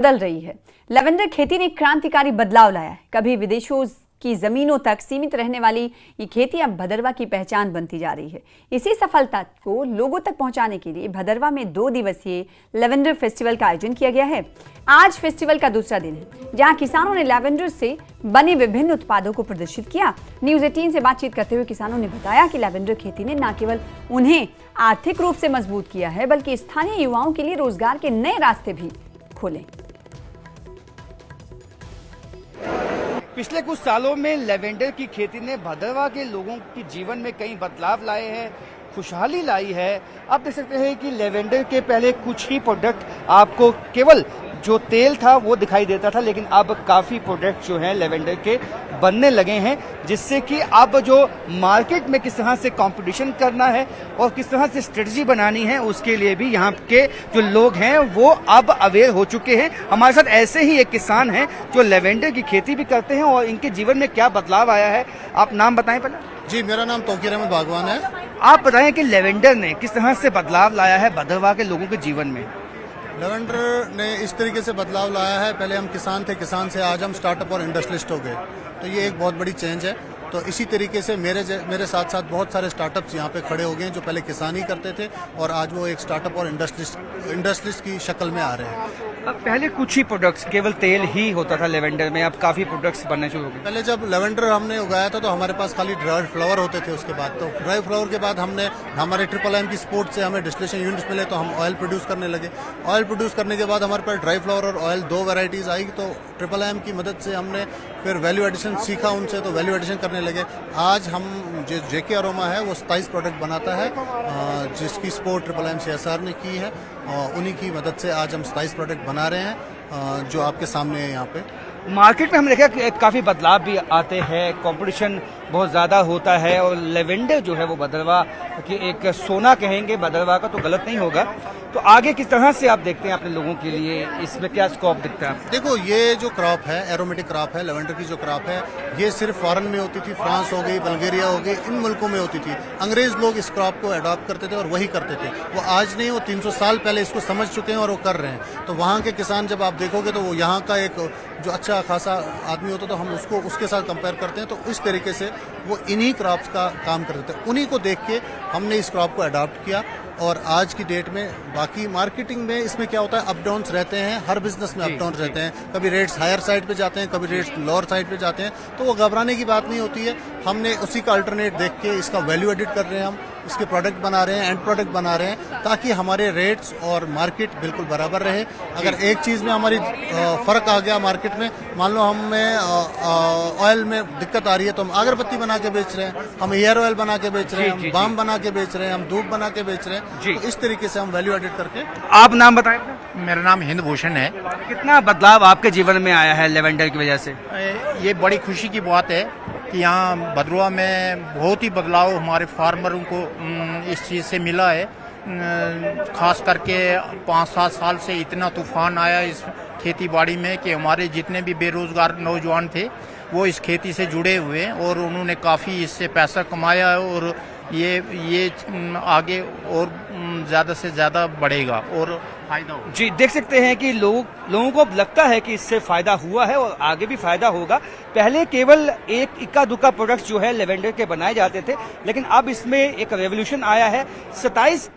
बदल रही है। लैवेंडर खेती ने क्रांतिकारी बदलाव लाया है। कभी विदेशों की जमीनों तक सीमित रहने वाली ये खेती अब भदरवा की पहचान बनती जा रही है। इसी सफलता को लोगों तक पहुंचाने के लिए भदरवा में 2 दिवसीय लैवेंडर फेस्टिवल का आयोजन किया गया है। आज फेस्टिवल का दूसरा दिन है, जहां किसानों ने लैवेंडर से बने विभिन्न उत्पादों को प्रदर्शित किया। न्यूज 18 से बातचीत करते हुए किसानों ने बताया कि लैवेंडर खेती ने न केवल उन्हें आर्थिक रूप से मजबूत किया है, बल्कि स्थानीय युवाओं के लिए रोजगार के नए रास्ते भी खोले। पिछले कुछ सालों में लैवेंडर की खेती ने भदरवा के लोगों के जीवन में कई बदलाव लाए हैं, खुशहाली लाई है। आप देख सकते हैं कि लैवेंडर के पहले कुछ ही प्रोडक्ट आपको केवल जो तेल था वो दिखाई देता था, लेकिन अब काफ़ी प्रोडक्ट जो हैं लैवेंडर के बनने लगे हैं, जिससे कि अब जो मार्केट में किस तरह से कंपटीशन करना है और किस तरह से स्ट्रेटजी बनानी है, उसके लिए भी यहाँ के जो लोग हैं वो अब अवेयर हो चुके हैं। हमारे साथ ऐसे ही एक किसान हैं जो लैवेंडर की खेती भी करते हैं और इनके जीवन में क्या बदलाव आया है। आप नाम बताएं पहले। जी, मेरा नाम तौकीर अहमद बागवान है। आप बताएं कि लैवेंडर ने किस तरह से बदलाव लाया है भदरवा के लोगों के जीवन में। लैवेंडर ने इस तरीके से बदलाव लाया है, पहले हम किसान थे, किसान से आज हम स्टार्टअप और इंडस्ट्रियलिस्ट हो गए, तो ये एक बहुत बड़ी चेंज है। तो इसी तरीके से मेरे साथ साथ बहुत सारे स्टार्टअप्स यहाँ पे खड़े हो गए हैं जो पहले किसान ही करते थे और आज वो एक स्टार्टअप और इंडस्ट्रियलिस्ट की शक्ल में आ रहे हैं। अब पहले कुछ ही प्रोडक्ट्स केवल तेल ही होता था लैवेंडर में, अब काफी प्रोडक्ट्स बनने शुरू हो गए। पहले जब लैवेंडर हमने उगाया था तो हमारे पास खाली ड्राई फ्लावर होते थे। उसके बाद तो ड्राई फ्लावर के बाद हमने हमारे ट्रिपल-एम की सपोर्ट से हमें डिस्टिलेशन यूनिट्स मिले, तो हम ऑयल प्रोड्यूस करने लगे। ऑयल प्रोड्यूस करने के बाद हमारे पास ड्राई फ्लावर और ऑयल 2 वैरायटीज आई, तो ट्रिपल-एम की मदद से हमने फिर वैल्यू एडिशन सीखा उनसे, तो वैल्यू एडिशन करने लगे। आज हम जो जेके अरोमा है वो 27 प्रोडक्ट बनाता है, जिसकी सपोर्ट ट्रिपल-एम CSR ने की है, उन्हीं की मदद से आज हम 27 प्रोडक्ट बना रहे हैं जो आपके सामने है। यहाँ पे मार्केट में हमने देखा कि काफी बदलाव भी आते हैं, कंपटीशन बहुत ज्यादा होता है और लैवेंडर जो है वो भदरवा की एक सोना कहेंगे भदरवा का, तो गलत नहीं होगा। तो आगे किस तरह से आप देखते हैं अपने लोगों के लिए, इसमें क्या स्कोप दिखता है? देखो, ये जो क्रॉप है एरोमेटिक क्रॉप है, लैवेंडर की जो क्रॉप है ये सिर्फ फॉरेन में होती थी, फ्रांस हो गई, बल्गेरिया हो गई, इन मुल्कों में होती थी। अंग्रेज लोग इस क्रॉप को अडॉप्ट करते थे और वही करते थे। वो आज नहीं, वो 300 साल पहले इसको समझ चुके हैं और वो कर रहे हैं। तो वहाँ के किसान जब आप देखोगे तो वो यहाँ का एक जो अच्छा खासा आदमी होता तो हम उसको उसके साथ कंपेयर करते हैं, तो इस तरीके से वो इन्हीं क्रॉप्स का काम करते थे। उन्हीं को देख के हमने इस क्रॉप को अडॉप्ट किया और आज की डेट में बाकी मार्केटिंग में इसमें क्या होता है, अप डाउन्स रहते हैं, हर बिजनेस में अप डाउन रहते हैं। कभी रेट्स हायर साइड पे जाते हैं, कभी रेट्स लोअर साइड पे जाते हैं, तो वो घबराने की बात नहीं होती है। हमने उसी का अल्टरनेट देख के इसका वैल्यू एडिट कर रहे हैं, हम इसके प्रोडक्ट बना रहे हैं, एंड प्रोडक्ट बना रहे हैं, ताकि हमारे रेट्स और मार्केट बिल्कुल बराबर रहे। अगर एक चीज़ में हमारी फर्क आ गया मार्केट में, मान लो हमें ऑयल में दिक्कत आ रही है तो हम अगरबत्ती बना के बेच रहे हैं, हम हेयर ऑयल बना के बेच रहे हैं, हम बाम बना के बेच रहे हैं, हम धूप बना के बेच रहे हैं। तो इस तरीके से हम वैल्यू एडिट करके। आप नाम बताएं। मेरा नाम हिंद भूषण है। कितना बदलाव आपके जीवन में आया है लैवेंडर की वजह से? ये बड़ी खुशी की बात है कि यहाँ भदरवा में बहुत ही बदलाव हमारे फार्मरों को इस चीज़ से मिला है। खास करके 5-7 साल से इतना तूफान आया इस खेती बाड़ी में कि हमारे जितने भी बेरोजगार नौजवान थे वो इस खेती से जुड़े हुए हैं और उन्होंने काफ़ी इससे पैसा कमाया है और ये आगे और ज़्यादा से ज़्यादा बढ़ेगा और फायदा होगा। जी, देख सकते हैं कि लोगों को अब लगता है कि इससे फायदा हुआ है और आगे भी फायदा होगा। पहले केवल एक इक्का दुक्का प्रोडक्ट्स जो है लैवेंडर के बनाए जाते थे, लेकिन अब इसमें एक रेवोल्यूशन आया है। 27